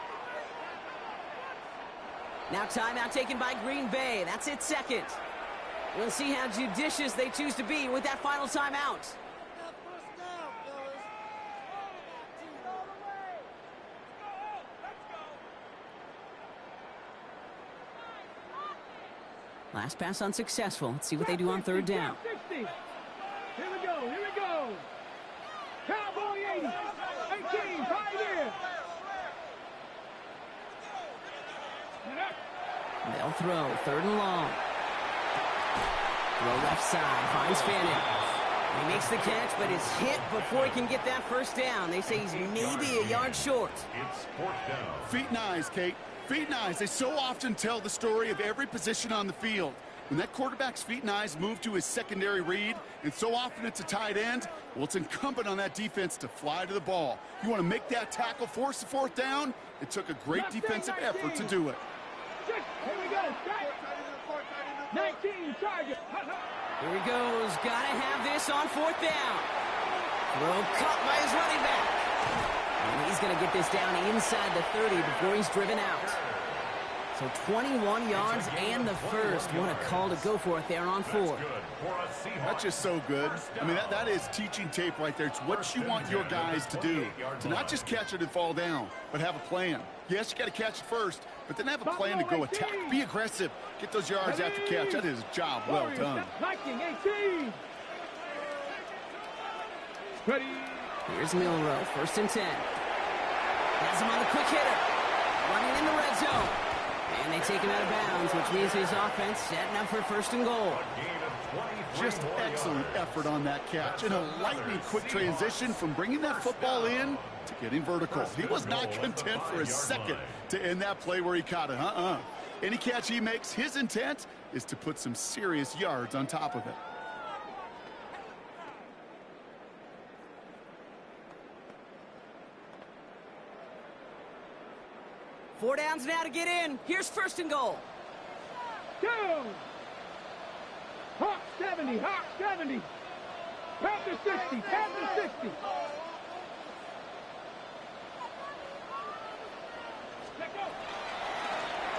Now timeout taken by Green Bay. That's its 2nd. We'll see how judicious they choose to be with that final timeout. Last pass unsuccessful. Let's see what they do on 3rd down. 60. Here we go, here we go. Cowboy 80. 18, Pioneer. They'll throw 3rd and long. Throw left side, finds Fanning. He makes the catch, but is hit before he can get that 1st down. They say he's maybe a yard short. It's 4th down. Feet and eyes, Kate. Feet and eyes. They so often tell the story of every position on the field. When that quarterback's feet and eyes move to his secondary read, and so often it's a tight end, well, it's incumbent on that defense to fly to the ball. You want to make that tackle, force the 4th down? It took a great defensive effort to do it. Here we go. 19, target. Here he goes. Gotta have this on 4th down. Throw caught by his running back. And he's going to get this down inside the 30 before he's driven out. So 21 yards and the 1st. What a call to go for it there on 4. That's just so good. I mean, that is teaching tape right there. It's what you want your guys to do. To not just catch it and fall down, but have a plan. Yes, you got to catch it first, but then have a plan to go attack. Be aggressive. Get those yards after catch. That is a job well done. 18. Ready? Here's Milrow, 1st and 10. Has him on the quick hitter. Running in the red zone. And they take him out of bounds, which means his offense setting up for 1st and goal. A gain of Just excellent effort on that catch, and a lightning quick transition from bringing that football in to getting vertical. He was not content for a second to end that play where he caught it. Any catch he makes, his intent is to put some serious yards on top of it. Four downs now to get in. Here's first and goal. Go! Hawk 70, Hawk 70. Panther 60, Panther 60.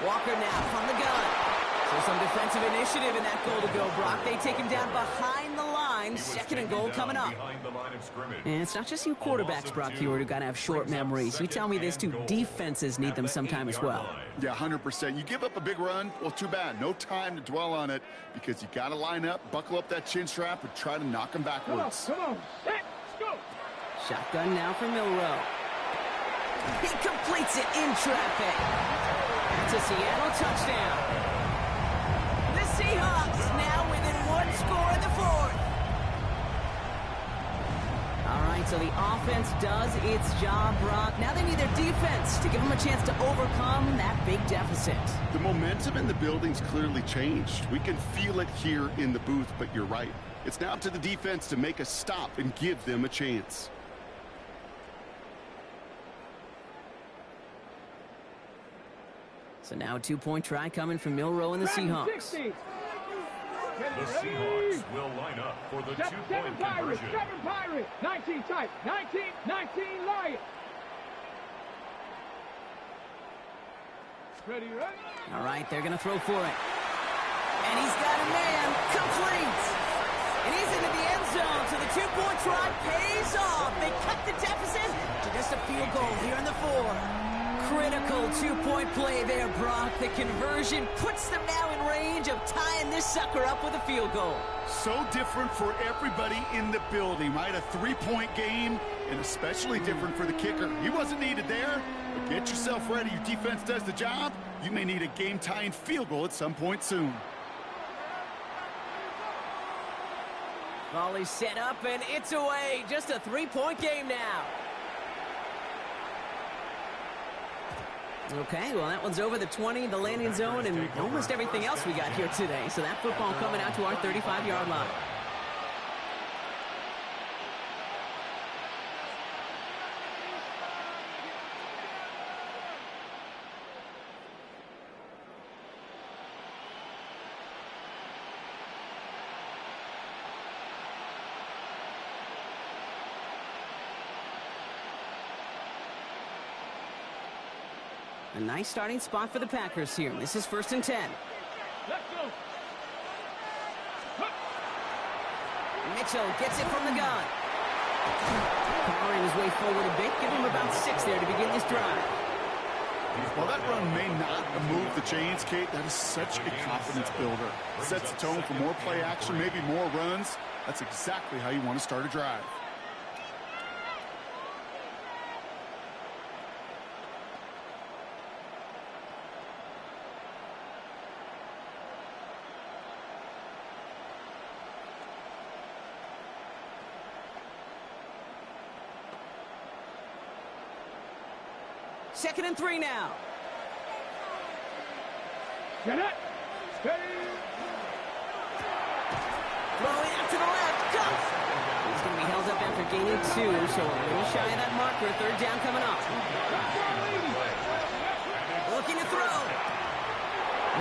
Walker now from the gun. So some defensive initiative in that goal to go, Brock. They take him down behind the line. Second and goal coming up. And it's not just you quarterbacks, Brock, Hewitt, who got to have short memories. You tell me these two defenses need them sometime as well. Yeah, 100%. You give up a big run, well, too bad. No time to dwell on it because you got to line up, buckle up that chin strap, and try to knock them backwards. Come on, let's go. Shotgun now for Milrow. He completes it in traffic. That's a Seattle touchdown. The Seahawks now within one score in the fourth. All right, so the offense does its job, Brock. Now they need their defense to give them a chance to overcome that big deficit. The momentum in the building's clearly changed. We can feel it here in the booth, but you're right. It's now up to the defense to make a stop and give them a chance. So now a two-point try coming from Milrow and the Seahawks. The Seahawks will line up for the two-point conversion. 7 Pirates, 19 tight, 19 Lions. Ready? All right, they're going to throw for it. And he's got a man. Complete. And he's into the end zone, so the two-point try pays off. They cut the deficit to just a field goal here in the fourth. Critical two-point play there, Brock. The conversion puts them now in range of tying this sucker up with a field goal. So different for everybody in the building, right? A three-point game, and especially different for the kicker. He wasn't needed there, but get yourself ready. Your defense does the job. You may need a game-tying field goal at some point soon. Volley set up, and it's away. Just a three-point game now. Okay, well, that one's over the 20, the landing zone, and almost everything else we got here today. So that football coming out to our 35-yard line. A nice starting spot for the Packers here. This is 1st and 10. Let's go. Mitchell gets it from the gun. Powering his way forward a bit. Give him about 6 there to begin this drive. While that run may not move the chains, Kate, that is such a confidence builder. Sets the tone for more play action, maybe more runs. That's exactly how you want to start a drive. Second and 3 now. Get it. Steady. Throwing out to the left. Go! He's going to be held up after gaining 2, so a little shy of that marker. 3rd down coming up. Looking to throw.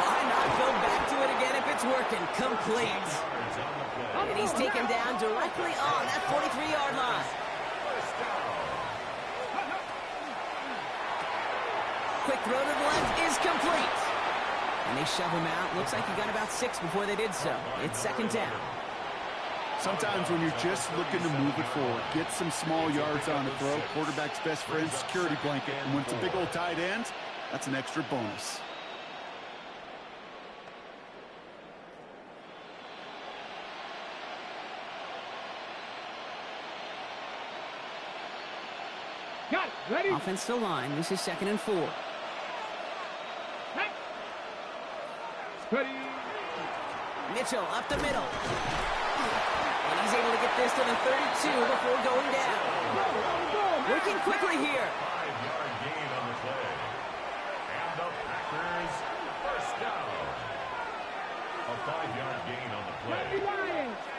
Why not go back to it again if it's working? Complete. And he's taken down directly on that 43-yard line. Quick throw to the left is complete. And they shove him out. Looks like he got about 6 before they did so. It's 2nd down. Sometimes when you're just looking to move it forward, get some small yards on the throw, quarterback's best friend, security blanket. And when it's a big old tight end, that's an extra bonus. Got it. Ready. Offense to line. This is 2nd and 4. Ready. Mitchell up the middle. And he's able to get this to the 32 before going down. Working quickly here. 5-yard gain on the play. And the Packers first down. A 5-yard gain on the play.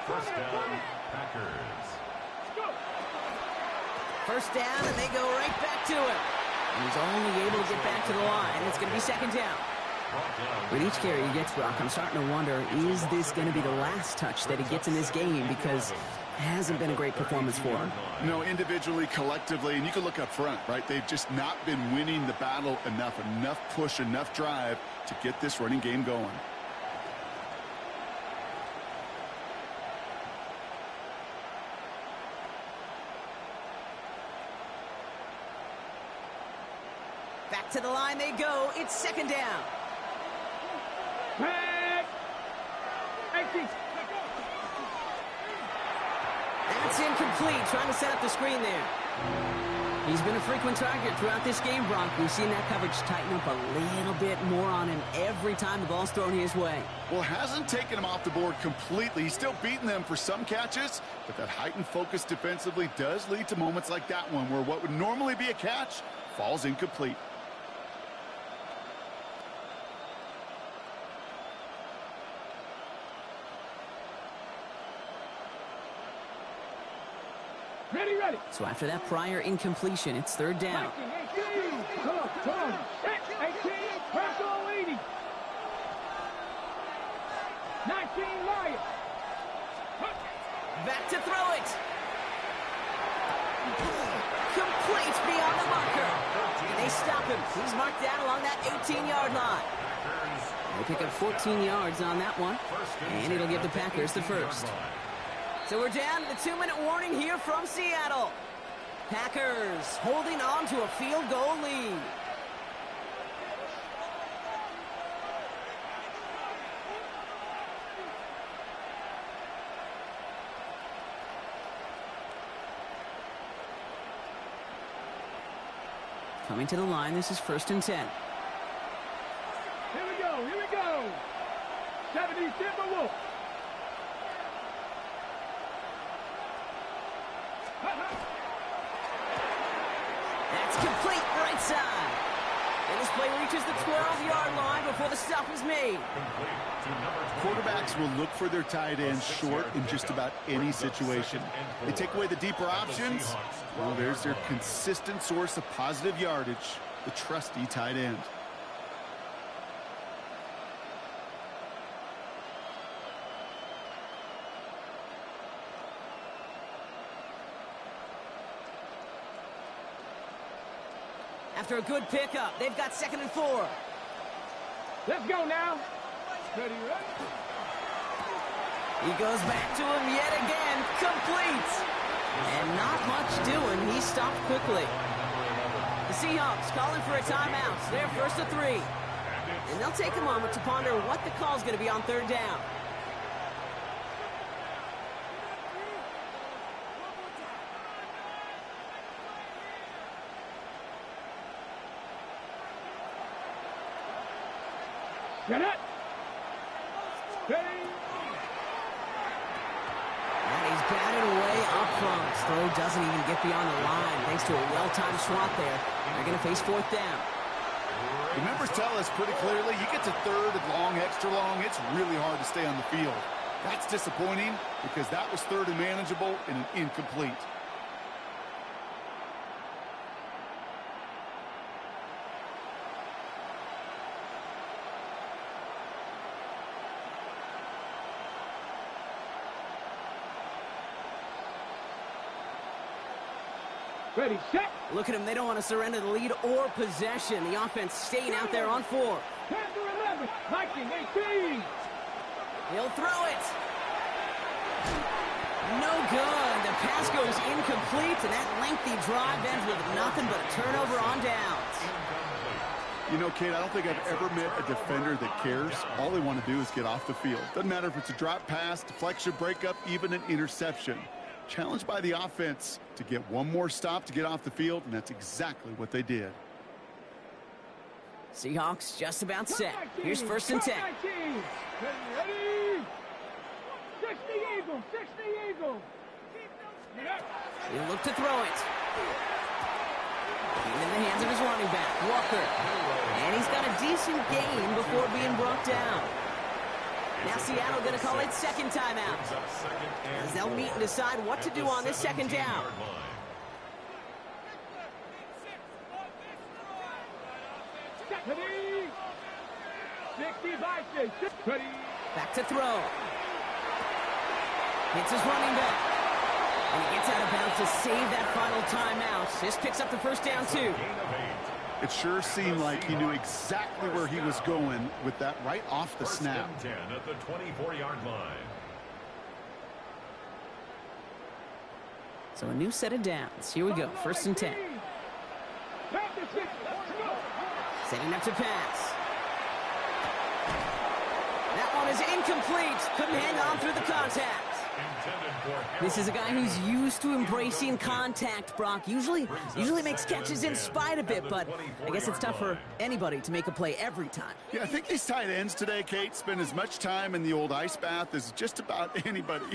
First down, Packers. First down, and they go right back to him. He's only able to get back to the line. It's going to be second down. With each carry he gets, Brock, I'm starting to wonder, is this going to be the last touch that he gets in this game? Because it hasn't been a great performance for him. No, individually, collectively, and you can look up front, right? They've just not been winning the battle enough push, enough drive to get this running game going. Back to the line they go. It's second down. That's incomplete. Trying to set up the screen there. He's been a frequent target throughout this game, Brock. We've seen that coverage tighten up a little bit more on him every time the ball's thrown his way. Well, hasn't taken him off the board completely. He's still beating them for some catches, but that heightened focus defensively does lead to moments like that one where what would normally be a catch falls incomplete. Ready. So after that prior incompletion, it's third down. 18, come on. 18, personal leading. 19, Lion. Back to throw it. Complete beyond the marker. And they stop him. He's marked down along that 18-yard line. They pick up 14 yards on that one, and it'll give the Packers the first. So we're down to the 2-minute warning here from Seattle. Packers holding on to a field goal lead. Coming to the line, this is 1st and 10. Here we go. 70 Timberwolves. That's complete right side. And this play reaches the 12-yard line before the stop is made. Quarterbacks will look for their tight ends short in just about any situation. They take away the deeper options. Well, there's their consistent source of positive yardage, the trusty tight end. After a good pickup, they've got 2nd and 4. Let's go now. Ready. He goes back to him yet again, complete. And not much doing, he stopped quickly. The Seahawks calling for a timeout. They're 1st and 3. And they'll take a moment to ponder what the call's going to be on third down. Get it. Ready. And he's batted away up front. His throw doesn't even get beyond the line thanks to a well-timed swat there. They're going to face 4th down. The numbers tell us pretty clearly, you get to 3rd and long, extra long, it's really hard to stay on the field. That's disappointing because that was 3rd and manageable and an incomplete. Ready, set. Look at them. They don't want to surrender the lead or possession. The offense staying out there on 4. 10 to 11. Viking 18. He'll throw it. No good. The pass goes incomplete, and that lengthy drive ends with nothing but a turnover on downs. You know, Kate, I don't think I've ever met a defender that cares. All they want to do is get off the field. Doesn't matter if it's a drop pass, deflection, breakup, even an interception. Challenged by the offense to get one more stop to get off the field, and that's exactly what they did. Seahawks just about set. Here's 1st and 10. Ready? 60 Eagles, 60 Eagles. He'll look to throw it. In the hands of his running back, Walker. And he's got a decent gain before being brought down. Now Seattle going to call it 2nd timeout, as they'll meet and decide what to do on this 2nd down. Ready? 60 Bison. Ready? Back to throw. Hits his running back. And he gets out of bounds to save that final timeout. This picks up the 1st down, too. It sure seemed like he knew exactly where he was going with that right off the snap. 10 at the 24-yard line. So a new set of downs. Here we go. 1st and 10. Setting up to pass. That one is incomplete. Couldn't hang on through the contact. This is a guy who's used to embracing contact, Brock. Usually makes catches in spite of it, but I guess it's tough for anybody to make a play every time. Yeah, I think these tight ends today, Kate, spend as much time in the old ice bath as just about anybody.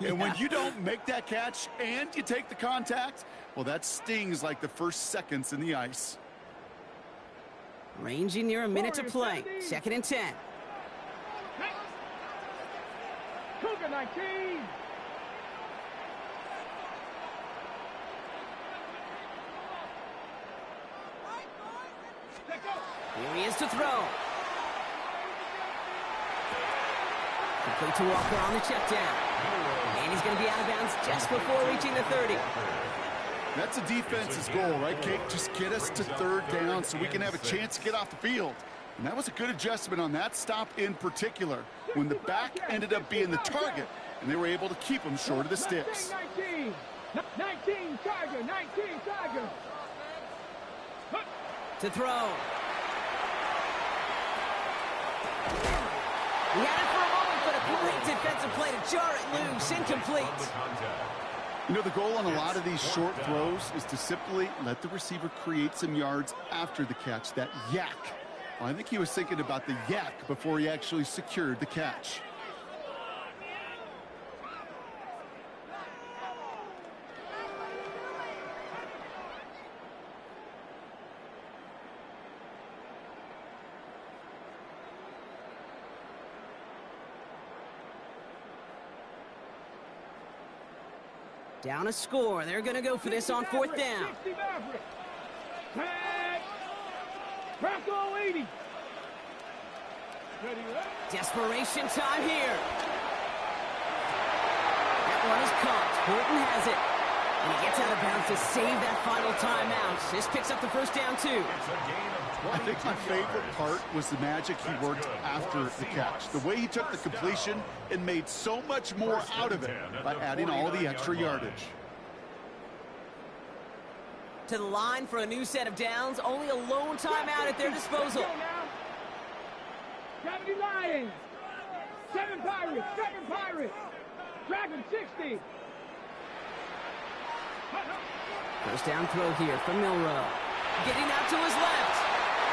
Yeah. And when you don't make that catch and you take the contact, well, that stings like the first seconds in the ice. Ranging near a minute to play. 2nd and 10. Cougar 19. Here he is to throw. Complete to Walker on the check down. And he's going to be out of bounds just before reaching the 30. That's a defense's goal, right, Kate? Just get us to 3rd down so we can have a chance to get off the field. And that was a good adjustment on that stop in particular, when the back ended up being the target, and they were able to keep him short of the sticks. 19 Tiger, 19 Tiger. To throw. He had it for a moment, but a great defensive play to jar it loose. Incomplete. You know, the goal on a lot of these short throws is to simply let the receiver create some yards after the catch, that yak. Well, I think he was thinking about the yak before he actually secured the catch. Down a score. They're going to go for this on 4th down. Bronco 80. Desperation time here. That one is caught. Horton has it. And he gets out of bounds to save that final timeout. This picks up the 1st down, too. I think my favorite part was the magic he worked after the catch. The way he took the completion and made so much more out of it by adding all the extra yardage. To the line for a new set of downs. Only a lone timeout at their disposal. 70 Lions. 7 Pirates. 7 Pirates. Dragon 60. 1st down throw here from Milrow. Getting out to his left.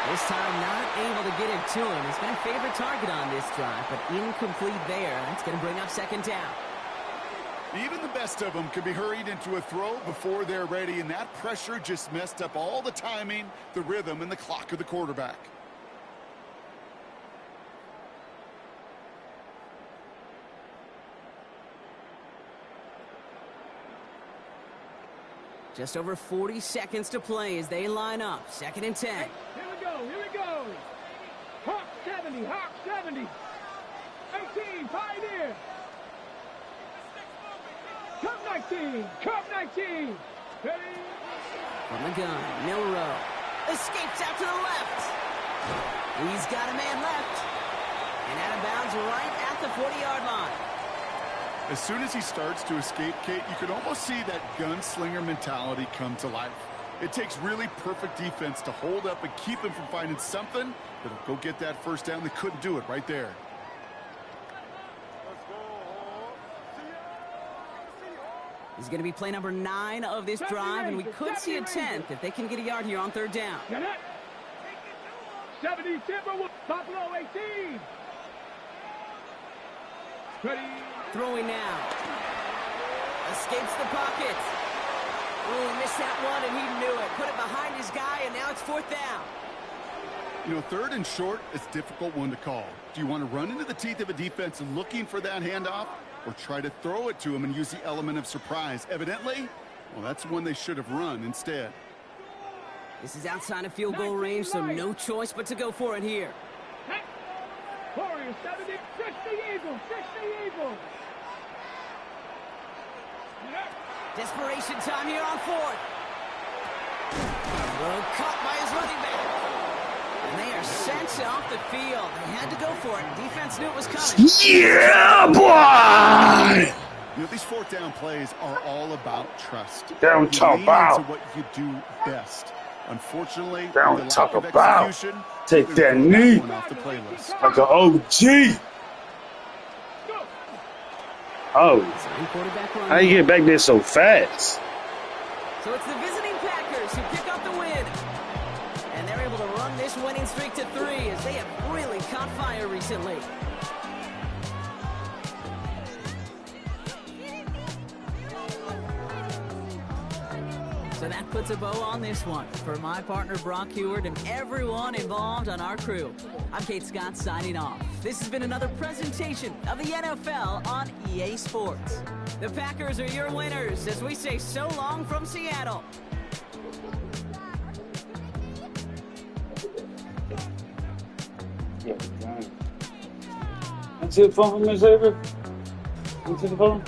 This time not able to get it to him. He's been a favorite target on this drive, but incomplete there. That's going to bring up 2nd down. Even the best of them can be hurried into a throw before they're ready, and that pressure just messed up all the timing, the rhythm, and the clock of the quarterback. Just over 40 seconds to play as they line up. 2nd and 10. Here we go. Here we go. Hawk 70. Hawk 70. 18. Pioneer. Cup 19. Cup 19. Ready? From the gun, Milrow escapes out to the left. He's got a man left. And out of bounds right at the 40-yard line. As soon as he starts to escape, Kate, you can almost see that gunslinger mentality come to life. It takes really perfect defense to hold up and keep him from finding something that'll go get that 1st down. They couldn't do it right there. He's going to be play number 9 of this drive, and we could see a 10th if they can get a yard here on 3rd down. 70 Timberwolves. Buffalo 18. Ready. Throwing now. Escapes the pocket. Oh, he missed that one, and he knew it. Put it behind his guy, and now it's 4th down. You know, 3rd and short is a difficult one to call. Do you want to run into the teeth of a defense looking for that handoff, or try to throw it to him and use the element of surprise? Evidently, well, that's one they should have run instead. This is outside of field goal range, so no choice but to go for it here. Warriors 70, 60 Eagles, 60 Eagles. Desperation time here on 4th. Well, caught by his running back. And they are sent off the field. They had to go for it. Defense knew it was coming. Yeah, boy! You know, these 4th down plays are all about trust. Don't talk about what you do best. Unfortunately, don't talk about. Take that knee off the playlist. like an OG. Oh, how you get back there so fast? So it's the visiting Packers who pick up the win. And they're able to run this winning streak to 3 as they have really caught fire recently. So that puts a bow on this one. For my partner Brock Heward and everyone involved on our crew, I'm Kate Scott signing off. This has been another presentation of the NFL on EA Sports. The Packers are your winners as we say so long from Seattle. Yeah, that's it, phone for me, Xavier. Into the phone.